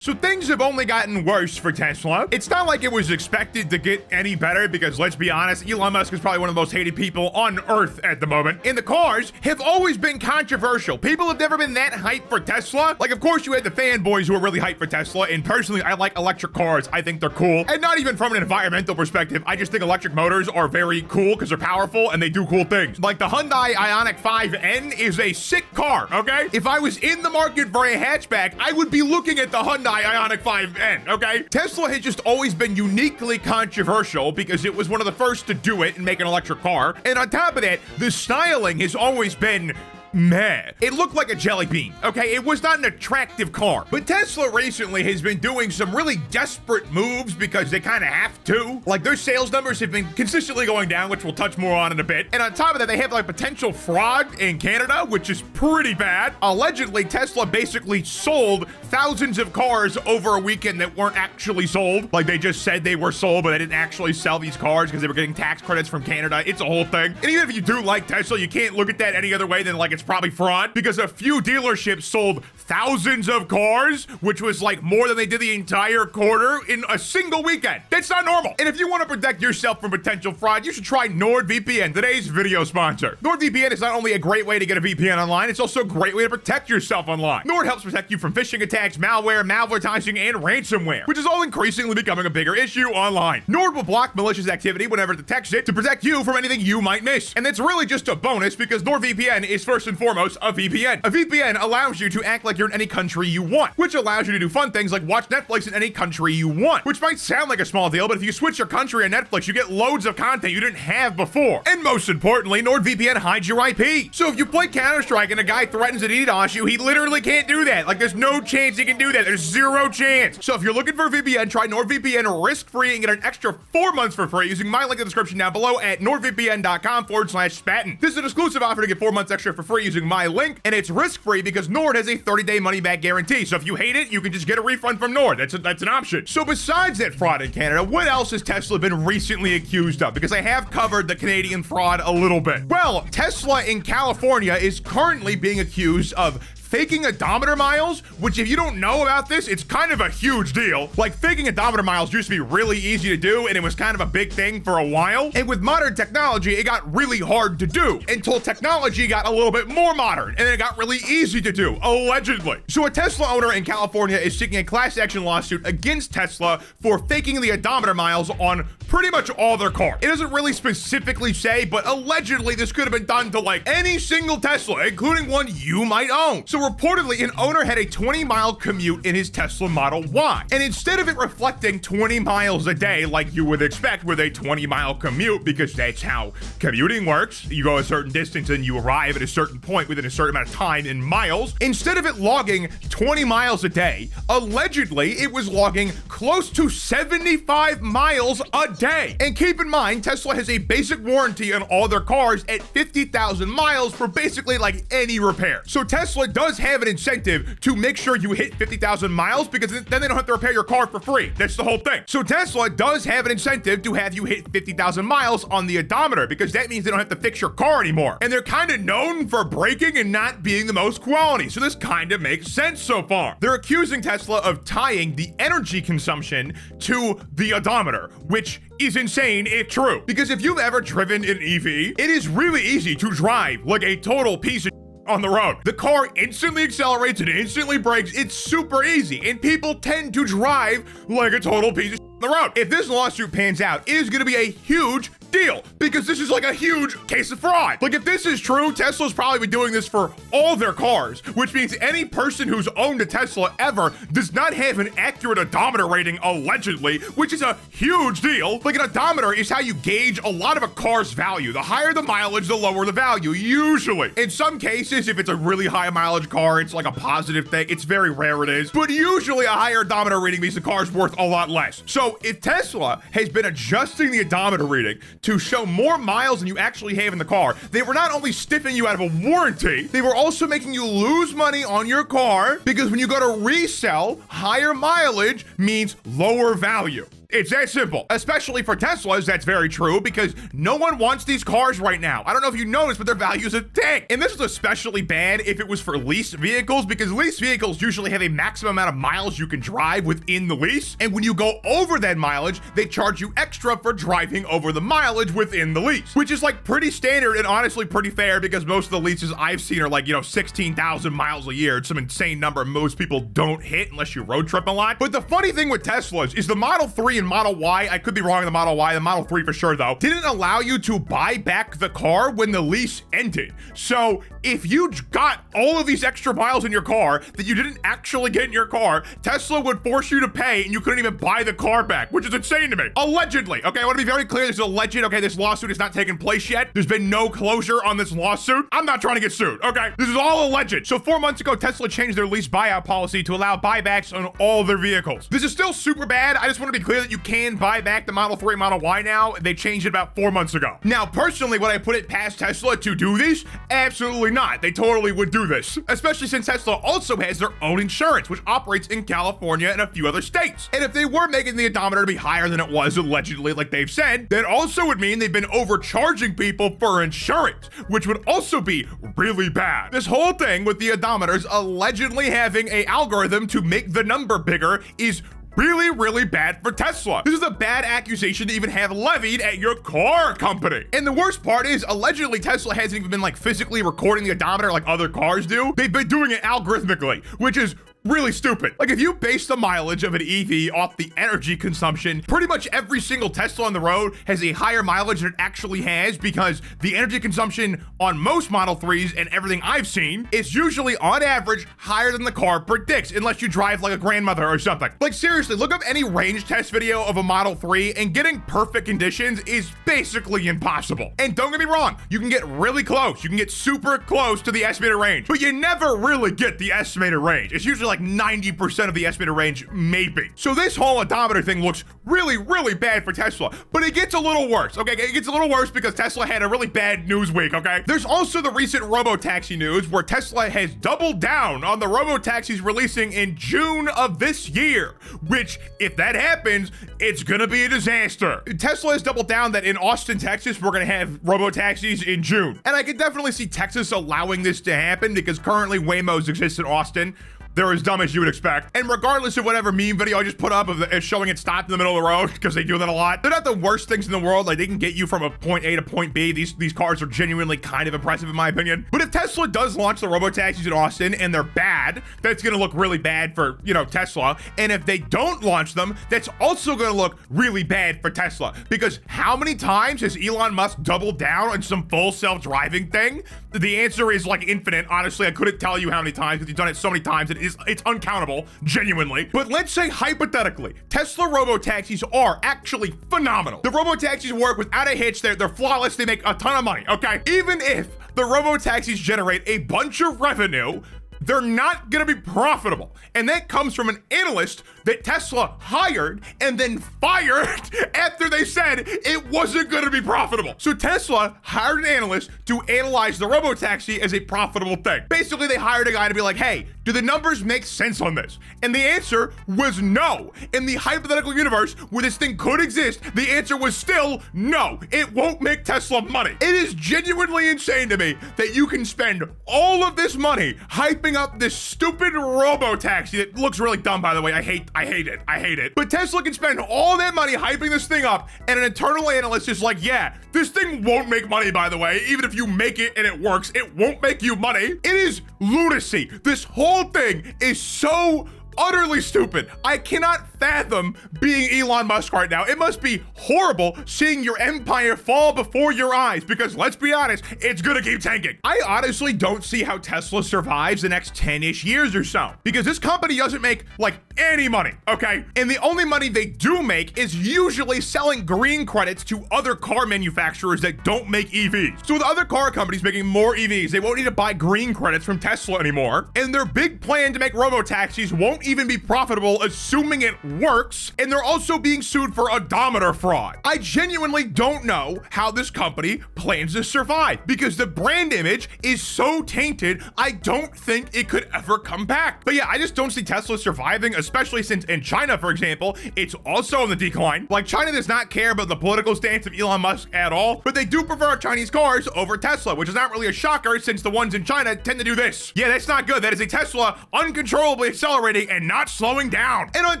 So things have only gotten worse for Tesla. It's not like it was expected to get any better because, let's be honest, Elon Musk is probably one of the most hated people on Earth at the moment. And the cars have always been controversial. People have never been that hyped for Tesla. Like, of course, you had the fanboys who were really hyped for Tesla. And personally, I like electric cars. I think they're cool. And not even from an environmental perspective. I just think electric motors are very cool because they're powerful and they do cool things. Like the Hyundai Ioniq 5N is a sick car, okay? If I was in the market for a hatchback, I would be looking at the Hyundai Ioniq 5N, okay? Tesla has just always been uniquely controversial because it was one of the first to do it and make an electric car. And on top of that, the styling has always been meh. It looked like a jelly bean, okay? It was not an attractive car. But Tesla recently has been doing some really desperate moves because they kind of have to. Like, their sales numbers have been consistently going down, which we'll touch more on in a bit. And on top of that, they have like potential fraud in Canada, which is pretty bad. Allegedly, Tesla basically sold thousands of cars over a weekend that weren't actually sold. Like, they just said they were sold, but they didn't actually sell these cars because they were getting tax credits from Canada. It's a whole thing. And even if you do like Tesla, you can't look at that any other way than like it's probably fraud, because a few dealerships sold thousands of cars, which was like more than they did the entire quarter in a single weekend. That's not normal. And if you want to protect yourself from potential fraud, you should try NordVPN, today's video sponsor. NordVPN is not only a great way to get a VPN online, it's also a great way to protect yourself online. Nord helps protect you from phishing attacks, malware, malvertising, and ransomware, which is all increasingly becoming a bigger issue online. Nord will block malicious activity whenever it detects it to protect you from anything you might miss. And that's really just a bonus because NordVPN is first and foremost a VPN. A VPN allows you to act like you're in any country you want, which allows you to do fun things like watch Netflix in any country you want, which might sound like a small deal, but if you switch your country on Netflix, you get loads of content you didn't have before. And most importantly, NordVPN hides your IP. So if you play Counter-Strike and a guy threatens to DDoS you, he literally can't do that. Like, there's no chance he can do that. There's zero chance. So if you're looking for a VPN, try NordVPN risk-free and get an extra 4 months for free using my link in the description down below at nordvpn.com/spatnz. This is an exclusive offer to get 4 months extra for free using my link, and it's risk-free because Nord has a 30-day money-back guarantee. So if you hate it, you can just get a refund from Nord. That's an option. So besides that fraud in Canada, what else has Tesla been recently accused of? Because I have covered the Canadian fraud a little bit. Well, Tesla in California is currently being accused of faking odometer miles, which if you don't know about this, it's kind of a huge deal. Like, faking odometer miles used to be really easy to do, and it was kind of a big thing for a while. And with modern technology, it got really hard to do until technology got a little bit more modern, and then it got really easy to do, allegedly. So a Tesla owner in California is seeking a class action lawsuit against Tesla for faking the odometer miles on pretty much all their cars. It doesn't really specifically say, but allegedly this could have been done to like any single Tesla, including one you might own. So reportedly, an owner had a 20-mile commute in his Tesla Model Y. And instead of it reflecting 20 miles a day like you would expect with a 20-mile commute, because that's how commuting works, you go a certain distance and you arrive at a certain point within a certain amount of time in miles, instead of it logging 20 miles a day, allegedly it was logging close to 75 miles a day. And keep in mind, Tesla has a basic warranty on all their cars at 50,000 miles for basically like any repair. So Tesla does have an incentive to make sure you hit 50,000 miles because then they don't have to repair your car for free. That's the whole thing. So Tesla does have an incentive to have you hit 50,000 miles on the odometer because that means they don't have to fix your car anymore. And they're kind of known for braking and not being the most quality. So this kind of makes sense so far. They're accusing Tesla of tying the energy consumption to the odometer, which is insane if true. Because if you've ever driven an EV, it is really easy to drive like a total piece of on the road. The car instantly accelerates and instantly brakes. It's super easy, and people tend to drive like a total piece of on the road. If this lawsuit pans out, it is going to be a huge deal because this is like a huge case of fraud. Like, if this is true, Tesla's probably been doing this for all their cars, which means any person who's owned a Tesla ever does not have an accurate odometer rating, allegedly, which is a huge deal. Like, an odometer is how you gauge a lot of a car's value. The higher the mileage, the lower the value, usually. In some cases, if it's a really high mileage car, it's like a positive thing. It's very rare it is, but usually a higher odometer reading means the car's worth a lot less. So if Tesla has been adjusting the odometer reading to show more miles than you actually have in the car, they were not only stiffing you out of a warranty, they were also making you lose money on your car because when you go to resell, higher mileage means lower value. It's that simple. Especially for Teslas, that's very true because no one wants these cars right now. I don't know if you noticed, but their value is a tank. And this is especially bad if it was for leased vehicles because leased vehicles usually have a maximum amount of miles you can drive within the lease. And when you go over that mileage, they charge you extra for driving over the mileage within the lease, which is like pretty standard and honestly pretty fair because most of the leases I've seen are like, 16,000 miles a year. It's some insane number most people don't hit unless you road trip a lot. But the funny thing with Teslas is the Model 3 and Model Y, I could be wrong on the Model Y, the Model 3 for sure though, didn't allow you to buy back the car when the lease ended. So if you got all of these extra miles in your car that you didn't actually get in your car, Tesla would force you to pay and you couldn't even buy the car back, which is insane to me. Allegedly, okay, I want to be very clear, this is alleged, okay, this lawsuit has not taken place yet. There's been no closure on this lawsuit. I'm not trying to get sued, okay? This is all alleged. So 4 months ago, Tesla changed their lease buyout policy to allow buybacks on all their vehicles. This is still super bad. I just want to be clear that you can buy back the Model 3 and Model Y now. They changed it about 4 months ago. Now, personally, would I put it past Tesla to do this? Absolutely not. They totally would do this, especially since Tesla also has their own insurance, which operates in California and a few other states. And if they were making the odometer to be higher than it was allegedly, like they've said, that also would mean they've been overcharging people for insurance, which would also be really bad. This whole thing with the odometers allegedly having an algorithm to make the number bigger is really, really bad for Tesla. This is a bad accusation to even have levied at your car company. And the worst part is, allegedly, Tesla hasn't even been like physically recording the odometer like other cars do. They've been doing it algorithmically, which is really stupid. Like if you base the mileage of an EV off the energy consumption, pretty much every single Tesla on the road has a higher mileage than it actually has because the energy consumption on most Model 3s and everything I've seen is usually on average higher than the car predicts, unless you drive like a grandmother or something. Like seriously, look up any range test video of a Model 3 and getting perfect conditions is basically impossible. And don't get me wrong, you can get really close. You can get super close to the estimated range, but you never really get the estimated range. It's usually like 90% of the estimated range, maybe. So this whole odometer thing looks really, really bad for Tesla, but it gets a little worse, okay? It gets a little worse because Tesla had a really bad news week, okay? There's also the recent Robotaxi news where Tesla has doubled down on the Robotaxis releasing in June of this year, which if that happens, it's gonna be a disaster. Tesla has doubled down that in Austin, Texas, we're gonna have Robotaxis in June. And I could definitely see Texas allowing this to happen because currently Waymos exist in Austin. They're as dumb as you would expect. And regardless of whatever meme video I just put up of it showing it stopped in the middle of the road, because they do that a lot, they're not the worst things in the world. Like they can get you from a point A to point B. These cars are genuinely kind of impressive in my opinion. But if Tesla does launch the Robotaxis in Austin and they're bad, that's gonna look really bad for, Tesla. And if they don't launch them, that's also gonna look really bad for Tesla. Because how many times has Elon Musk doubled down on some full self-driving thing? The answer is like infinite. Honestly, I couldn't tell you how many times because he's done it so many times. It's uncountable, genuinely. But let's say hypothetically, Tesla Robotaxis are actually phenomenal. The Robotaxis work without a hitch. They're flawless. They make a ton of money, okay? Even if the Robotaxis generate a bunch of revenue, they're not gonna be profitable. And that comes from an analyst that Tesla hired and then fired after they said it wasn't gonna be profitable. So Tesla hired an analyst to analyze the Robotaxi as a profitable thing. Basically, they hired a guy to be like, hey, do the numbers make sense on this? And the answer was no. In the hypothetical universe where this thing could exist, the answer was still no. It won't make Tesla money. It is genuinely insane to me that you can spend all of this money hyping up this stupid Robotaxi that looks really dumb, by the way. I hate it. But Tesla can spend all that money hyping this thing up, and an internal analyst is like, yeah, this thing won't make money, by the way. Even if you make it and it works, it won't make you money. It is lunacy. This whole thing is so utterly stupid. I cannot fathom being Elon Musk right now. It must be horrible seeing your empire fall before your eyes because let's be honest, it's gonna keep tanking. I honestly don't see how Tesla survives the next 10-ish years or so because this company doesn't make like any money, okay? And the only money they do make is usually selling green credits to other car manufacturers that don't make EVs. So with other car companies making more EVs, they won't need to buy green credits from Tesla anymore. And their big plan to make Robotaxis won't even be profitable assuming it works, and they're also being sued for odometer fraud. I genuinely don't know how this company plans to survive because the brand image is so tainted, I don't think it could ever come back. But yeah, I just don't see Tesla surviving, especially since in China, for example, it's also on the decline. Like, China does not care about the political stance of Elon Musk at all, but they do prefer Chinese cars over Tesla, which is not really a shocker since the ones in China tend to do this. Yeah, that's not good. That is a Tesla uncontrollably accelerating and not slowing down. And on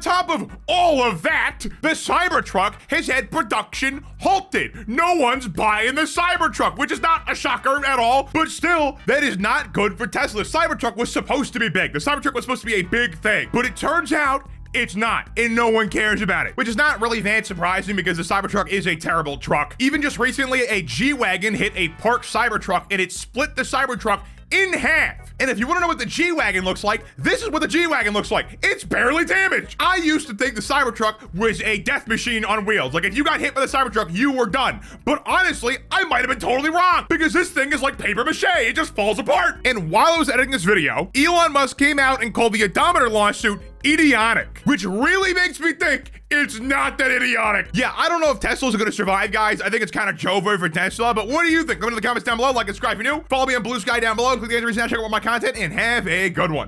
top of all of that, the Cybertruck has had production halted. No one's buying the Cybertruck, which is not a shocker at all, but still, that is not good for Tesla. Cybertruck was supposed to be big. The Cybertruck was supposed to be a big thing, but it turns out it's not, and no one cares about it, which is not really that surprising because the Cybertruck is a terrible truck. Even just recently, a G-Wagon hit a parked Cybertruck and it split the Cybertruck in half. And if you want to know what the G-Wagon looks like, this is what the G-Wagon looks like. It's barely damaged. I used to think the Cybertruck was a death machine on wheels. Like, if you got hit by the Cybertruck, you were done. But honestly, I might have been totally wrong because this thing is like paper mache. It just falls apart. And while I was editing this video, Elon Musk came out and called the odometer lawsuit idiotic, which really makes me think it's not that idiotic. Yeah, I don't know if Tesla's gonna survive, guys. I think it's kind of Jovo for Tesla, but what do you think? Comment in the comments down below, like and subscribe if you're new. Follow me on Blue Sky down below. Click the other reason to check out more of my content, and have a good one.